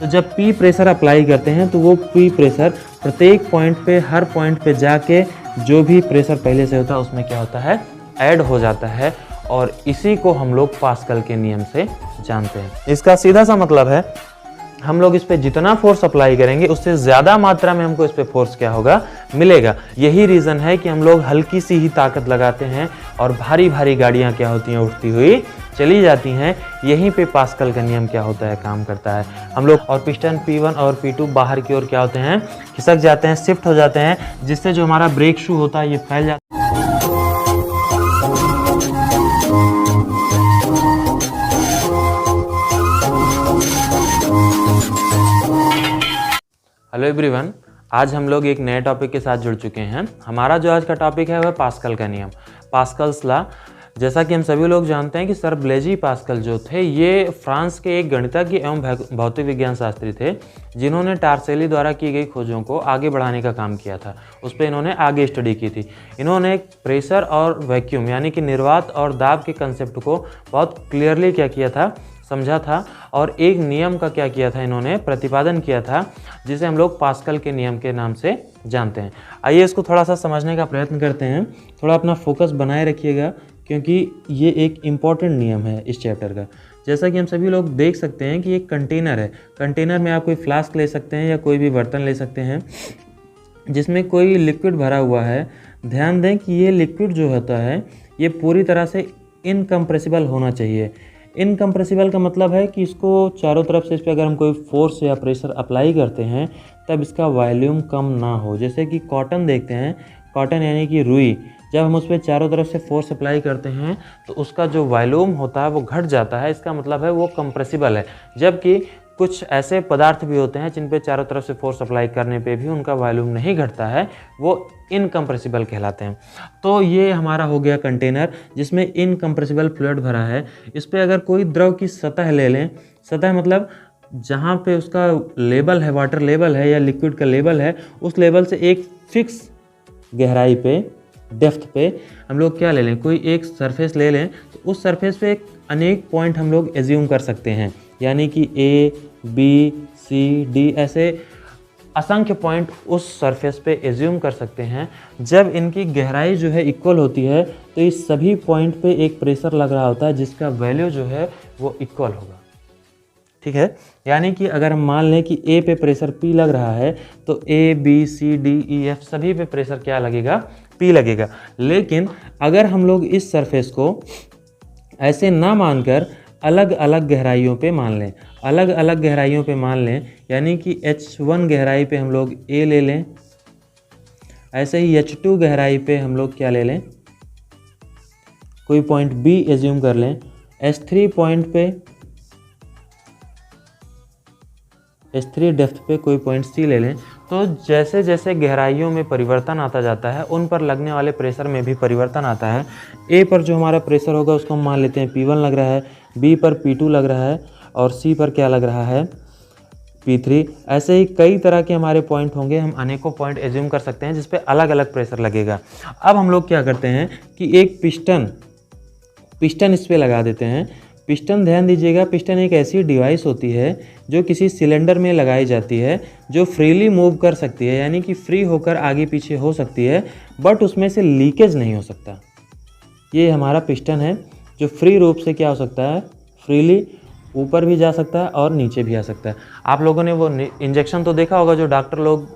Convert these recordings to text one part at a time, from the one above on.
तो जब P pressure apply करते हैं तो वो पी प्रेशर प्रत्येक पॉइंट पे, हर पॉइंट पे जाके जो भी प्रेशर पहले से होता है उसमें क्या होता है, ऐड हो जाता है। और इसी को हम लोग पास्कल के नियम से जानते हैं। इसका सीधा सा मतलब है, हम लोग इस पे जितना फोर्स अप्लाई करेंगे उससे ज़्यादा मात्रा में हमको इस पे फोर्स क्या होगा, मिलेगा। यही रीज़न है कि हम लोग हल्की सी ही ताकत लगाते हैं और भारी भारी गाड़ियाँ क्या होती हैं, उठती हुई चली जाती हैं। यहीं पे पास्कल का नियम क्या होता है, काम करता है। हम लोग और पिस्टन P1 और P2 बाहर की ओर क्या होते हैं, खिसक जाते हैं, शिफ्ट हो जाते हैं, जिससे जो हमारा ब्रेक शू होता है ये फैल जाता है। हेलो एवरीवन, आज हम लोग एक नए टॉपिक के साथ जुड़ चुके हैं। हमारा जो आज का टॉपिक है वह पास्कल का नियम, पास्कल्स लॉ। जैसा कि हम सभी लोग जानते हैं कि सर ब्लेजी पास्कल जो थे ये फ्रांस के एक गणितज्ञ एवं भौतिक विज्ञान शास्त्री थे, जिन्होंने टार्सेली द्वारा की गई खोजों को आगे बढ़ाने का काम किया था। उस पर इन्होंने आगे स्टडी की थी। इन्होंने प्रेशर और वैक्यूम यानी कि निर्वात और दाब के कंसेप्ट को बहुत क्लियरली क्या किया था, समझा था, और एक नियम का क्या किया था, इन्होंने प्रतिपादन किया था, जिसे हम लोग पास्कल के नियम के नाम से जानते हैं। आइए इसको थोड़ा सा समझने का प्रयत्न करते हैं। थोड़ा अपना फोकस बनाए रखिएगा, क्योंकि ये एक इम्पॉर्टेंट नियम है इस चैप्टर का। जैसा कि हम सभी लोग देख सकते हैं कि एक कंटेनर है। कंटेनर में आप कोई फ्लास्क ले सकते हैं या कोई भी बर्तन ले सकते हैं जिसमें कोई लिक्विड भरा हुआ है। ध्यान दें कि ये लिक्विड जो होता है ये पूरी तरह से इनकम्प्रेसिबल होना चाहिए। इनकम्प्रेसिबल का मतलब है कि इसको चारों तरफ से इस पर अगर हम कोई फोर्स या प्रेशर अप्लाई करते हैं तब इसका वॉल्यूम कम ना हो। जैसे कि कॉटन देखते हैं, कॉटन यानी कि रुई, जब हम उस पर चारों तरफ से फोर्स अप्लाई करते हैं तो उसका जो वॉल्यूम होता है वो घट जाता है। इसका मतलब है वो कंप्रेसिबल है। जबकि कुछ ऐसे पदार्थ भी होते हैं जिन पे चारों तरफ से फोर्स अप्लाई करने पे भी उनका वॉल्यूम नहीं घटता है, वो इनकम्प्रेसिबल कहलाते हैं। तो ये हमारा हो गया कंटेनर जिसमें इनकम्प्रेसिबल फ्लूइड भरा है। इस पर अगर कोई द्रव की सतह ले लें, सतह मतलब जहाँ पे उसका लेवल है, वाटर लेवल है या लिक्विड का लेवल है, उस लेवल से एक फिक्स गहराई पे, डेप्थ पे हम लोग क्या ले लें, कोई एक सरफेस ले लें, तो उस सरफेस पे एक अनेक पॉइंट हम लोग एज्यूम कर सकते हैं। यानी कि A, B, C, D ऐसे असंख्य पॉइंट उस सरफेस पे एज्यूम कर सकते हैं। जब इनकी गहराई जो है इक्वल होती है तो इस सभी पॉइंट पे एक प्रेशर लग रहा होता है जिसका वैल्यू जो है वो इक्वल होगा। ठीक है, यानी कि अगर हम मान लें कि A पे प्रेशर P लग रहा है तो A, B, C, D, E, F सभी पे प्रेशर क्या लगेगा, P लगेगा। लेकिन अगर हम लोग इस सरफेस को ऐसे ना मानकर अलग अलग गहराइयों पे मान लें, अलग अलग गहराइयों पे मान लें, यानी कि H1 गहराई पे हम लोग A ले लें, ऐसे ही H2 गहराई पे हम लोग क्या ले लें, कोई पॉइंट B एज्यूम कर लें, H3 पॉइंट पे, H3 डेप्थ पे कोई पॉइंट C ले लें। तो जैसे जैसे गहराइयों में परिवर्तन आता जाता है उन पर लगने वाले प्रेशर में भी परिवर्तन आता है। A पर जो हमारा प्रेशर होगा उसको हम मान लेते हैं P1 लग रहा है, B पर P2 लग रहा है और C पर क्या लग रहा है, P3। ऐसे ही कई तरह के हमारे पॉइंट होंगे, हम अनेकों पॉइंट एज्यूम कर सकते हैं जिस पे अलग अलग प्रेशर लगेगा। अब हम लोग क्या करते हैं कि एक पिस्टन इस पर लगा देते हैं। पिस्टन, ध्यान दीजिएगा, पिस्टन एक ऐसी डिवाइस होती है जो किसी सिलेंडर में लगाई जाती है, जो फ्रीली मूव कर सकती है, यानी कि फ्री होकर आगे पीछे हो सकती है, बट उसमें से लीकेज नहीं हो सकता। ये हमारा पिस्टन है जो फ्री रूप से क्या हो सकता है, फ्रीली ऊपर भी जा सकता है और नीचे भी आ सकता है। आप लोगों ने वो इंजेक्शन तो देखा होगा जो डॉक्टर लोग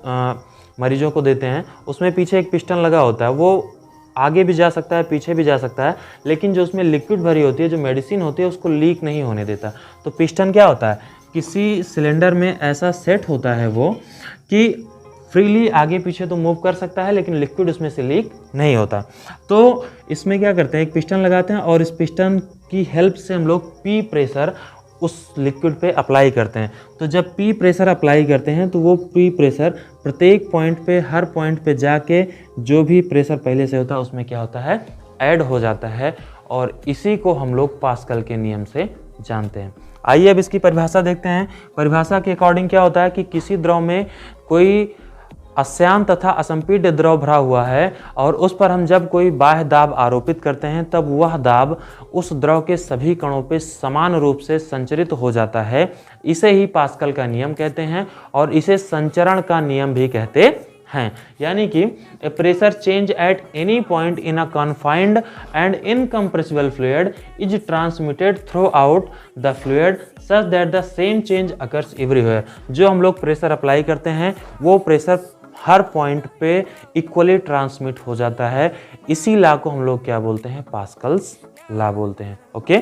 मरीजों को देते हैं, उसमें पीछे एक पिस्टन लगा होता है। वो आगे भी जा सकता है, पीछे भी जा सकता है, लेकिन जो उसमें लिक्विड भरी होती है, जो मेडिसिन होती है, उसको लीक नहीं होने देता। तो पिस्टन क्या होता है, किसी सिलेंडर में ऐसा सेट होता है वो कि फ्रीली आगे पीछे तो मूव कर सकता है, लेकिन लिक्विड उसमें से लीक नहीं होता। तो इसमें क्या करते हैं, एक पिस्टन लगाते हैं और इस पिस्टन की हेल्प से हम लोग P प्रेशर उस लिक्विड पे अप्लाई करते हैं। तो जब P प्रेशर अप्लाई करते हैं तो वो P प्रेशर प्रत्येक पॉइंट पे, हर पॉइंट पे जाके जो भी प्रेशर पहले से होता है उसमें क्या होता है, ऐड हो जाता है। और इसी को हम लोग पास्कल के नियम से जानते हैं। आइए अब इसकी परिभाषा देखते हैं। परिभाषा के अकॉर्डिंग क्या होता है कि किसी द्रव में कोई अश्यांत तथा असंपीड्य द्रव भरा हुआ है और उस पर हम जब कोई बाह्य दाब आरोपित करते हैं तब वह दाब उस द्रव के सभी कणों पे समान रूप से संचरित हो जाता है। इसे ही पास्कल का नियम कहते हैं और इसे संचरण का नियम भी कहते हैं। यानी कि a pressure change at any point in a confined and incompressible fluid is transmitted throughout the fluid such that the same change occurs everywhere. जो हम लोग प्रेशर अप्लाई करते हैं वो प्रेशर हर पॉइंट पे इक्वली ट्रांसमिट हो जाता है। इसी लॉ को हम लोग क्या बोलते हैं, पास्कल्स लॉ बोलते हैं। ओके,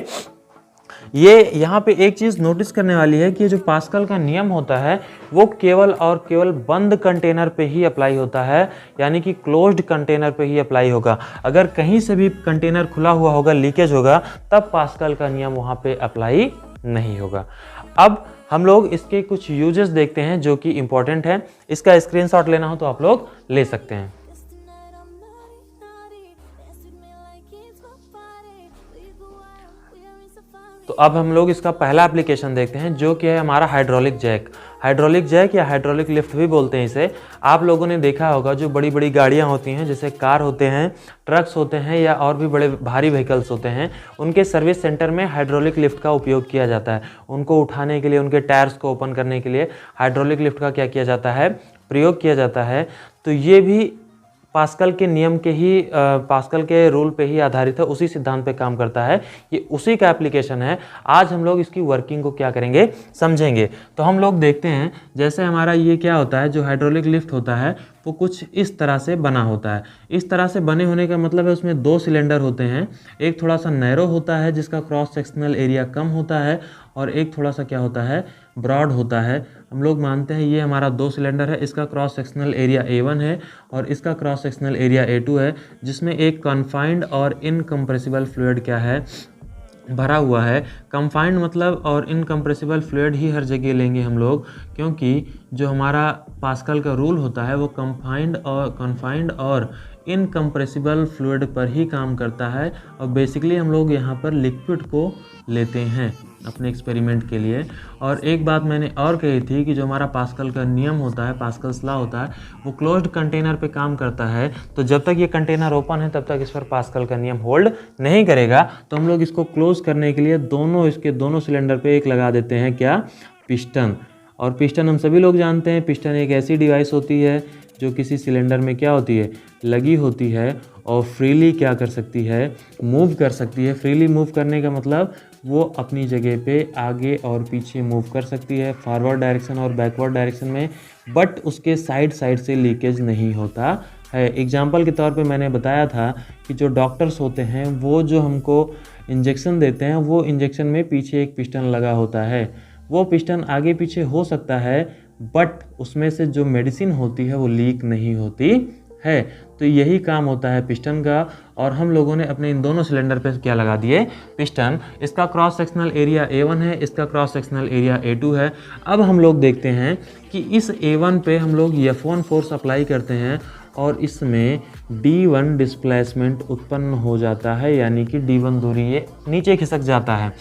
ये यहाँ पे एक चीज़ नोटिस करने वाली है कि जो पास्कल का नियम होता है वो केवल और केवल बंद कंटेनर पे ही अप्लाई होता है, यानी कि क्लोज्ड कंटेनर पे ही अप्लाई होगा। अगर कहीं से भी कंटेनर खुला हुआ होगा, लीकेज होगा, तब पास्कल का नियम वहाँ पे अप्लाई नहीं होगा। अब हम लोग इसके कुछ यूजेस देखते हैं जो कि इंपॉर्टेंट है। इसका स्क्रीनशॉट लेना हो तो आप लोग ले सकते हैं। तो अब हम लोग इसका पहला एप्लीकेशन देखते हैं जो कि है हमारा हाइड्रोलिक जैक। हाइड्रोलिक जैक या हाइड्रोलिक लिफ्ट भी बोलते हैं इसे। आप लोगों ने देखा होगा जो बड़ी बड़ी गाड़ियां होती हैं, जैसे कार होते हैं, ट्रक्स होते हैं या और भी बड़े भारी व्हीकल्स होते हैं, उनके सर्विस सेंटर में हाइड्रोलिक लिफ्ट का उपयोग किया जाता है। उनको उठाने के लिए, उनके टायर्स को ओपन करने के लिए हाइड्रोलिक लिफ्ट का क्या किया जाता है, प्रयोग किया जाता है। तो ये भी पास्कल के नियम के ही पास्कल के रूल पे ही आधारित है, उसी सिद्धांत पे काम करता है। ये उसी का एप्लीकेशन है। आज हम लोग इसकी वर्किंग को क्या करेंगे, समझेंगे। तो हम लोग देखते हैं, जैसे हमारा ये क्या होता है, जो हाइड्रोलिक लिफ्ट होता है वो कुछ इस तरह से बना होता है। इस तरह से बने होने का मतलब है उसमें दो सिलेंडर होते हैं। एक थोड़ा सा नैरो होता है जिसका क्रॉस सेक्शनल एरिया कम होता है, और एक थोड़ा सा क्या होता है, ब्रॉड होता है। हम लोग मानते हैं ये हमारा दो सिलेंडर है, इसका क्रॉस सेक्शनल एरिया A1 है और इसका क्रॉस सेक्शनल एरिया A2 है, जिसमें एक कन्फाइंड और इनकम्प्रेसिबल फ्लूइड क्या है, भरा हुआ है। कंफाइंड मतलब और इनकम्प्रेसिबल फ्लूइड ही हर जगह लेंगे हम लोग, क्योंकि जो हमारा पास्कल का रूल होता है वो कन्फाइंड और इनकम्प्रेसिबल फ्लूइड पर ही काम करता है। और बेसिकली हम लोग यहाँ पर लिक्विड को लेते हैं अपने एक्सपेरिमेंट के लिए। और एक बात मैंने और कही थी कि जो हमारा पास्कल का नियम होता है, पास्कल्स लॉ होता है, वो क्लोज्ड कंटेनर पे काम करता है। तो जब तक ये कंटेनर ओपन है तब तक इस पर पास्कल का नियम होल्ड नहीं करेगा। तो हम लोग इसको क्लोज करने के लिए इसके दोनों सिलेंडर पे एक लगा देते हैं, क्या, पिस्टन। और पिस्टन हम सभी लोग जानते हैं, पिस्टन एक ऐसी डिवाइस होती है जो किसी सिलेंडर में क्या होती है, लगी होती है और फ्रीली क्या कर सकती है, मूव कर सकती है। फ्रीली मूव करने का मतलब वो अपनी जगह पे आगे और पीछे मूव कर सकती है, फॉरवर्ड डायरेक्शन और बैकवर्ड डायरेक्शन में, बट उसके साइड से लीकेज नहीं होता है। एग्जाम्पल के तौर पे मैंने बताया था कि जो डॉक्टर्स होते हैं वो जो हमको इंजेक्शन देते हैं, वो इंजेक्शन में पीछे एक पिस्टन लगा होता है। वो पिस्टन आगे पीछे हो सकता है, बट उसमें से जो मेडिसिन होती है वो लीक नहीं होती है। तो यही काम होता है पिस्टन का। और हम लोगों ने अपने इन दोनों सिलेंडर पे क्या लगा दिए, पिस्टन। इसका क्रॉस सेक्शनल एरिया A1 है, इसका क्रॉस सेक्शनल एरिया A2 है। अब हम लोग देखते हैं कि इस A1 पे हम लोग F1 फोर्स अप्लाई करते हैं और इसमें D1 डिस्प्लेसमेंट उत्पन्न हो जाता है, यानी कि D1 दूरी ये नीचे खिसक जाता है।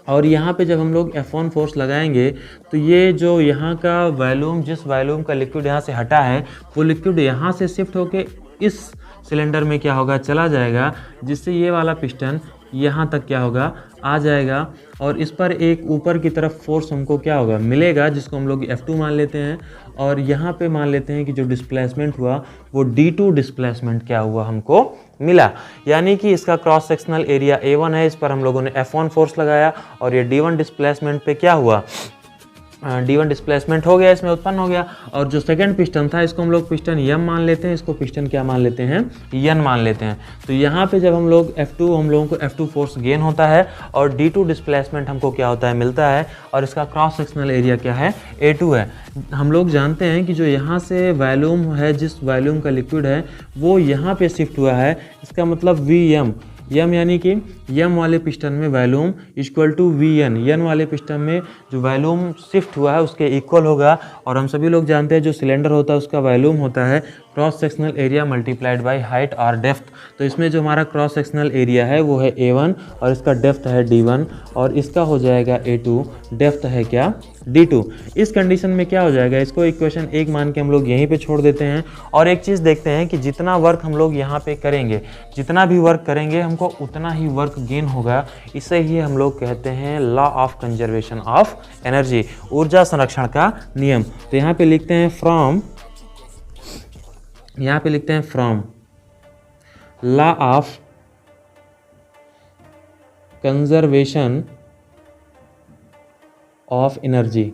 और यहाँ पे जब हम लोग F1 फोर्स लगाएंगे तो ये जो यहाँ का वॉल्यूम, जिस वॉल्यूम का लिक्विड यहाँ से हटा है, वो लिक्विड यहाँ से शिफ्ट होके इस सिलेंडर में क्या होगा, चला जाएगा, जिससे ये वाला पिस्टन यहाँ तक क्या होगा, आ जाएगा। और इस पर एक ऊपर की तरफ फोर्स हमको क्या होगा, मिलेगा, जिसको हम लोग F2 मान लेते हैं। और यहाँ पे मान लेते हैं कि जो डिस्प्लेसमेंट हुआ वो D2 डिस्प्लेसमेंट क्या हुआ, हमको मिला। यानी कि इसका क्रॉस सेक्शनल एरिया A1 है, इस पर हम लोगों ने F1 फोर्स लगाया और ये D1 डिस्प्लेसमेंट पे क्या हुआ, D1 डिस्प्लेसमेंट हो गया, इसमें उत्पन्न हो गया। और जो सेकंड पिस्टन था इसको हम लोग पिस्टन M मान लेते हैं, इसको पिस्टन क्या मान लेते हैं, N मान लेते हैं। तो यहाँ पे जब हम लोगों को F2 फोर्स गेन होता है और D2 डिस्प्लेसमेंट हमको क्या होता है, मिलता है। और इसका क्रॉस सेक्शनल एरिया क्या है, A2 है। हम लोग जानते हैं कि जो यहाँ से वॉल्यूम है, जिस वॉल्यूम का लिक्विड है वो यहाँ पे शिफ्ट हुआ है, इसका मतलब VM, यम यानी कि यम वाले पिस्टन में वॉल्यूम इक्वल टू VN, यन वाले पिस्टन में जो वॉल्यूम शिफ्ट हुआ है उसके इक्वल होगा। और हम सभी लोग जानते हैं जो सिलेंडर होता है उसका वॉल्यूम होता है cross sectional area multiplied by height और डेप्थ। तो इसमें जो हमारा क्रॉस सेक्शनल एरिया है वो है A1 और इसका डेप्थ है D1 और इसका हो जाएगा A2, डेप्थ है क्या, d2। इस कंडीशन में क्या हो जाएगा, इसको इक्वेशन 1 मान के हम लोग यहीं पे छोड़ देते हैं। और एक चीज़ देखते हैं कि जितना वर्क हम लोग यहाँ पे करेंगे, जितना भी वर्क करेंगे हमको उतना ही वर्क गेन होगा। इसे ही हम लोग कहते हैं law of conservation of energy, ऊर्जा संरक्षण का नियम। तो यहाँ पे लिखते हैं from law of conservation of energy.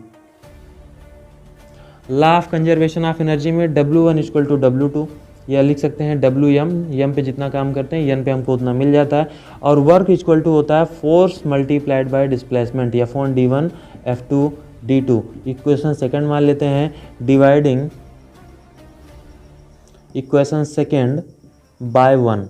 Law of conservation of energy में W1 इक्वल टू W2, या लिख सकते हैं WM, यम पे जितना काम करते हैं यन पे हमको उतना मिल जाता है। और वर्क इक्वल टू होता है force multiplied by displacement, F1 D1 F2 D2। Equation second मान लेते हैं, dividing equation second by 1।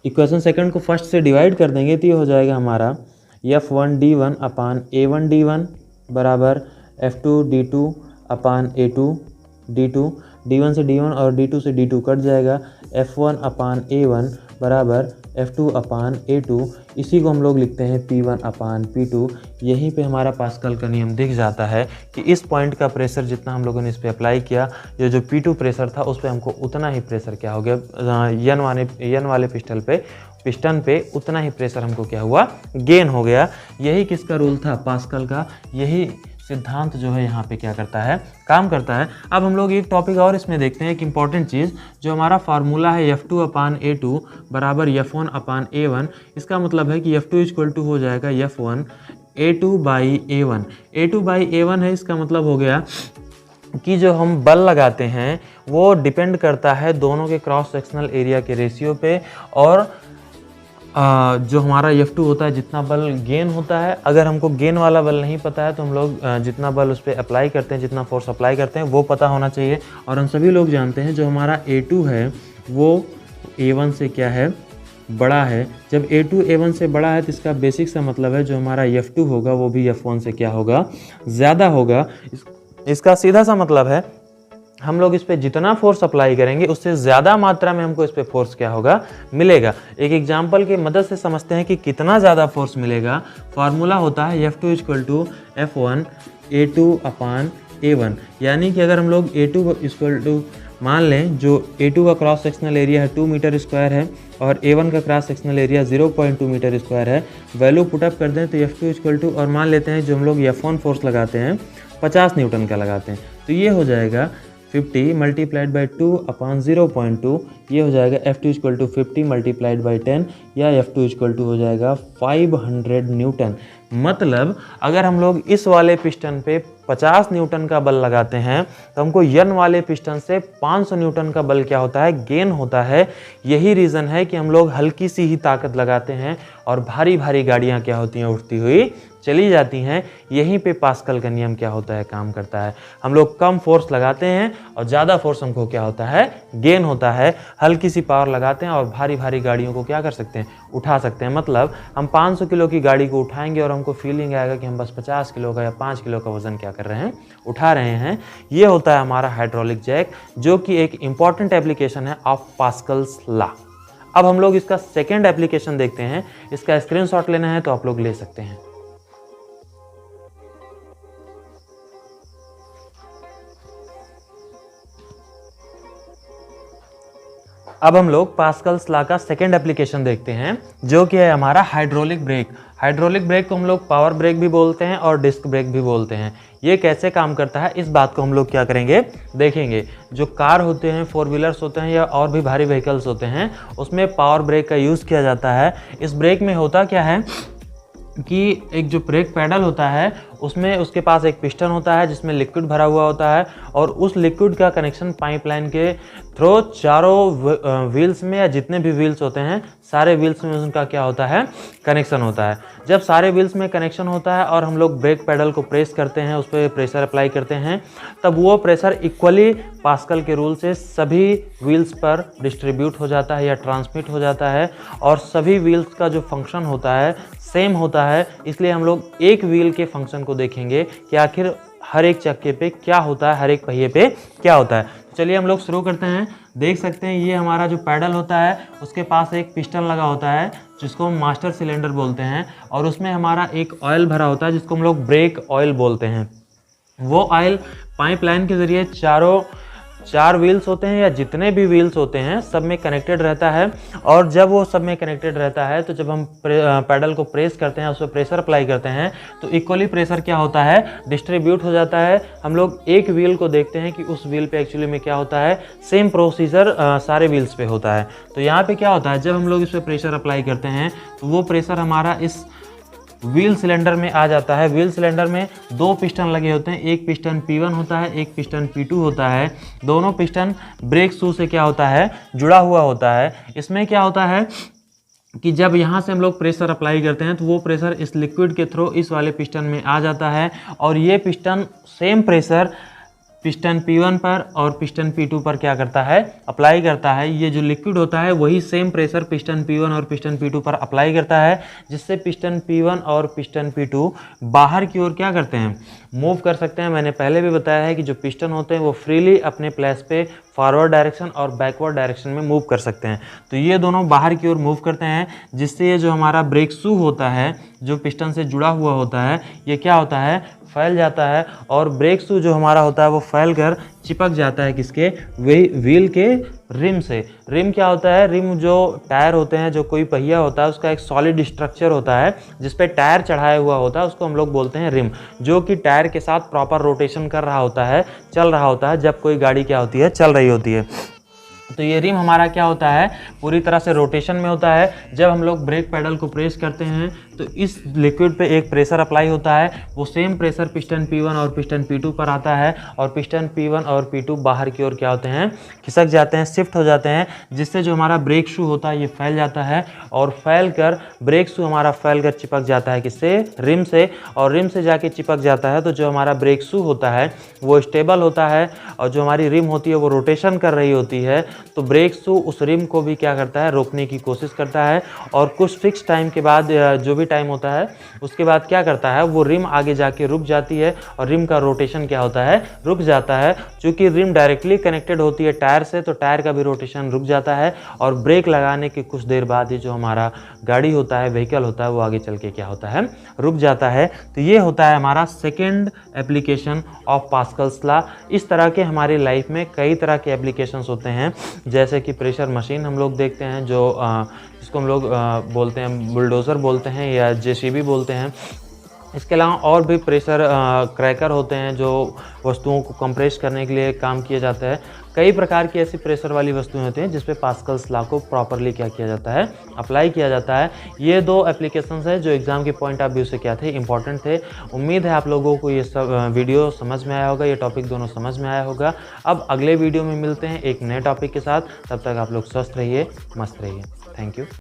Equation second को फर्स्ट से डिवाइड कर देंगे तो ये हो जाएगा हमारा F1 D1 अपान A1 D1 बराबर F2 D2 अपान A2 D2। D1 से D1 और D2 से D2 कट जाएगा। F1 अपान A1 बराबर F2 अपान A2। इसी को हम लोग लिखते हैं P1 अपान P2। यहीं पे हमारा पास्कल का नियम दिख जाता है कि इस पॉइंट का प्रेशर जितना हम लोगों ने इस पर अप्लाई किया, ये जो P2 प्रेशर था उस पर हमको उतना ही प्रेशर क्या हो गया, यन वाले पिस्टन पे उतना ही प्रेशर हमको क्या हुआ, गेन हो गया। यही किसका रूल था, पास्कल का। यही सिद्धांत जो है यहाँ पे क्या करता है, काम करता है। अब हम लोग एक टॉपिक और इसमें देखते हैं, एक इंपॉर्टेंट चीज़, जो हमारा फार्मूला है F2 अपान A2 बराबर F1 अपान A1। इसका मतलब है कि F2 इक्वल टू हो जाएगा F1 A2 by A1। A2 by A1 है, इसका मतलब हो गया कि जो हम बल लगाते हैं वो डिपेंड करता है दोनों के क्रॉस सेक्शनल एरिया के रेशियो पे, और जो हमारा F2 होता है जितना बल गेन होता है। अगर हमको गेन वाला बल नहीं पता है तो हम लोग जितना बल उस पर अप्लाई करते हैं, जितना फोर्स अप्लाई करते हैं वो पता होना चाहिए। और हम सभी लोग जानते हैं जो हमारा A2 है वो A1 से क्या है, बड़ा है। जब A2 A1 से बड़ा है तो इसका बेसिक सा मतलब है जो हमारा F2 होगा वो भी F1 से क्या होगा, ज़्यादा होगा। इसका सीधा सा मतलब है हम लोग इस पे जितना फोर्स अप्लाई करेंगे उससे ज़्यादा मात्रा में हमको इस पे फोर्स क्या होगा, मिलेगा। एक एग्जांपल की मदद से समझते हैं कि कितना ज़्यादा फोर्स मिलेगा। फार्मूला होता है F2 equal to F1 A2 upon A1। यानी कि अगर हम लोग A2 इक्वल टू मान लें, जो A2 का क्रॉस सेक्शनल एरिया है 2 मीटर स्क्वायर है और A1 का cross sectional area 0.2 metre square है, वैल्यू पुटअप कर दें तो F2 इक्वल टू, और मान लेते हैं जो हम लोग F1 फोर्स लगाते हैं 50 न्यूटन का लगाते हैं, तो ये हो जाएगा 50 मल्टीप्लाइड बाई 2 अपान 0.2। ये हो जाएगा F2 equal to 50 multiplied by 10, या F2 इक्वल टू हो जाएगा 500 न्यूटन। मतलब अगर हम लोग इस वाले पिस्टन पे 50 न्यूटन का बल लगाते हैं तो हमको यन वाले पिस्टन से 500 न्यूटन का बल क्या होता है, गेन होता है। यही रीज़न है कि हम लोग हल्की सी ही ताकत लगाते हैं और भारी भारी गाड़ियाँ क्या होती हैं, उठती हुई चली जाती हैं। यहीं पे पास्कल का नियम क्या होता है, काम करता है। हम लोग कम फोर्स लगाते हैं और ज़्यादा फोर्स हमको क्या होता है, गेन होता है। हल्की सी पावर लगाते हैं और भारी भारी गाड़ियों को क्या कर सकते हैं, उठा सकते हैं। मतलब हम 500 किलो की गाड़ी को उठाएंगे और हमको फीलिंग आएगा कि हम बस 50 किलो का या 5 किलो का वजन क्या कर रहे हैं, उठा रहे हैं। ये होता है हमारा हाइड्रोलिक जैक, जो कि एक इंपॉर्टेंट एप्लीकेशन है ऑफ पास्कल्स लॉ। अब हम लोग इसका सेकेंड एप्लीकेशन देखते हैं। इसका स्क्रीनशॉट लेना है तो आप लोग ले सकते हैं। अब हम लोग पास्कल्स लॉ का सेकेंड एप्लीकेशन देखते हैं, जो कि है हमारा हाइड्रोलिक ब्रेक। हाइड्रोलिक ब्रेक को हम लोग पावर ब्रेक भी बोलते हैं और डिस्क ब्रेक भी बोलते हैं। ये कैसे काम करता है इस बात को हम लोग क्या करेंगे, देखेंगे। जो कार होते हैं, 4 व्हीलर्स होते हैं या और भी भारी व्हीकल्स होते हैं, उसमें पावर ब्रेक का यूज़ किया जाता है। इस ब्रेक में होता क्या है कि एक जो ब्रेक पैडल होता है उसमें उसके पास एक पिस्टन होता है जिसमें लिक्विड भरा हुआ होता है, और उस लिक्विड का कनेक्शन पाइपलाइन के थ्रू चारों व्हील्स में, या जितने भी व्हील्स होते हैं सारे व्हील्स में उनका क्या होता है, कनेक्शन होता है। जब सारे व्हील्स में कनेक्शन होता है और हम लोग ब्रेक पैडल को प्रेस करते हैं, उस पर प्रेशर अप्लाई करते हैं, तब वो प्रेशर इक्वली पास्कल के रूल से सभी व्हील्स पर डिस्ट्रीब्यूट हो जाता है या ट्रांसमिट हो जाता है, और सभी व्हील्स का जो फंक्शन होता है सेम होता है। इसलिए हम लोग एक व्हील के फंक्शन को देखेंगे कि आखिर हर एक चक्के पे क्या होता है, हर एक पहिए पे क्या होता है। चलिए हम लोग शुरू करते हैं। देख सकते हैं ये हमारा जो पैडल होता है उसके पास एक पिस्टन लगा होता है जिसको हम मास्टर सिलेंडर बोलते हैं, और उसमें हमारा एक ऑयल भरा होता है जिसको हम लोग ब्रेक ऑयल बोलते हैं। वो ऑयल पाइपलाइन के ज़रिए चार व्हील्स होते हैं या जितने भी व्हील्स होते हैं सब में कनेक्टेड रहता है, और जब वो सब में कनेक्टेड रहता है तो जब हम पैडल को प्रेस करते हैं, उस पर प्रेशर अप्लाई करते हैं तो इक्वली प्रेशर क्या होता है, डिस्ट्रीब्यूट हो जाता है। हम लोग एक व्हील को देखते हैं कि उस व्हील पे एक्चुअली में क्या होता है, सेम प्रोसीजर सारे व्हील्स पे होता है। तो यहाँ पे क्या होता है, जब हम लोग इस पर प्रेशर अप्लाई करते हैं तो वो प्रेशर हमारा इस व्हील सिलेंडर में आ जाता है। व्हील सिलेंडर में 2 पिस्टन लगे होते हैं, एक पिस्टन P1 होता है, एक पिस्टन P2 होता है। दोनों पिस्टन ब्रेक शू से क्या होता है, जुड़ा हुआ होता है। इसमें क्या होता है कि जब यहाँ से हम लोग प्रेशर अप्लाई करते हैं तो वो प्रेशर इस लिक्विड के थ्रू इस वाले पिस्टन में आ जाता है, और ये piston same pressure piston P1 पर और पिस्टन P2 पर क्या करता है, अप्लाई करता है। ये जो लिक्विड होता है वही सेम प्रेशर पिस्टन P1 और पिस्टन P2 पर अप्लाई करता है, जिससे पिस्टन P1 और पिस्टन P2 बाहर की ओर क्या करते हैं, मूव कर सकते हैं। मैंने पहले भी बताया है कि जो पिस्टन होते हैं वो फ्रीली अपने प्लेस पे फॉरवर्ड डायरेक्शन और बैकवर्ड डायरेक्शन में मूव कर सकते हैं। तो ये दोनों बाहर की ओर मूव करते हैं, जिससे ये जो हमारा ब्रेक शू होता है जो पिस्टन से जुड़ा हुआ होता है ये क्या होता है, फैल जाता है, और ब्रेक शू जो हमारा होता है वो फैल कर चिपक जाता है किसके, व्हील के रिम से। रिम क्या होता है, रिम जो टायर होते हैं, जो कोई पहिया होता है उसका एक सॉलिड स्ट्रक्चर होता है जिस पे टायर चढ़ाया हुआ होता है, उसको हम लोग बोलते हैं रिम, जो कि टायर के साथ प्रॉपर रोटेशन कर रहा होता है, चल रहा होता है जब कोई गाड़ी क्या होती है, चल रही होती है। तो ये रिम हमारा क्या होता है, पूरी तरह से रोटेशन में होता है। जब हम लोग ब्रेक पैडल को प्रेस करते हैं तो इस लिक्विड पे एक प्रेशर अप्लाई होता है, वो सेम प्रेशर पिस्टन P1 और पिस्टन P2 पर आता है, और पिस्टन P1 और P2 बाहर की ओर क्या होते हैं, खिसक जाते हैं, शिफ्ट हो जाते हैं, जिससे जो हमारा ब्रेक शू होता है ये फैल जाता है, और फैल कर ब्रेक शू हमारा फैल कर चिपक जाता है किससे, रिम से, और रिम से जाके चिपक जाता है। तो जो हमारा ब्रेक शू होता है वो स्टेबल होता है, और जो हमारी रिम होती है वो रोटेशन कर रही होती है। तो ब्रेक शू उस रिम को भी क्या करता है, रोकने की कोशिश करता है, और कुछ फिक्स टाइम के बाद, जो भी टाइम होता है उसके बाद क्या करता है, वो रिम आगे जाके रुक जाती है, और रिम का रोटेशन क्या होता है, रुक जाता है। चूंकि रिम डायरेक्टली कनेक्टेड होती है टायर से, तो टायर का भी रोटेशन रुक जाता है, और ब्रेक लगाने के कुछ देर बाद ही जो हमारा गाड़ी होता है, व्हीकल होता है, वो आगे चल के क्या होता है, रुक जाता है। तो ये होता है हमारा second application of Pascal's law. इस तरह के हमारी लाइफ में कई तरह के एप्लीकेशंस होते हैं, जैसे कि प्रेशर मशीन हम लोग देखते हैं, जो जिसको हम लोग बोलते हैं बुलडोज़र बोलते हैं या JCB बोलते हैं। इसके अलावा और भी प्रेशर क्रैकर होते हैं जो वस्तुओं को कंप्रेस करने के लिए काम किया जाता है। कई प्रकार की ऐसी प्रेशर वाली वस्तुएं होती हैं जिस पे पास्कल्स लॉ को प्रॉपरली क्या किया जाता है, अप्लाई किया जाता है। ये 2 एप्लीकेशंस हैं जो एग्जाम के पॉइंट ऑफ व्यू से क्या थे, इंपॉर्टेंट थे। उम्मीद है आप लोगों को ये सब वीडियो समझ में आया होगा, ये टॉपिक दोनों समझ में आया होगा। अब अगले वीडियो में मिलते हैं एक नए टॉपिक के साथ, तब तक आप लोग स्वस्थ रहिए, मस्त रहिए। Thank you.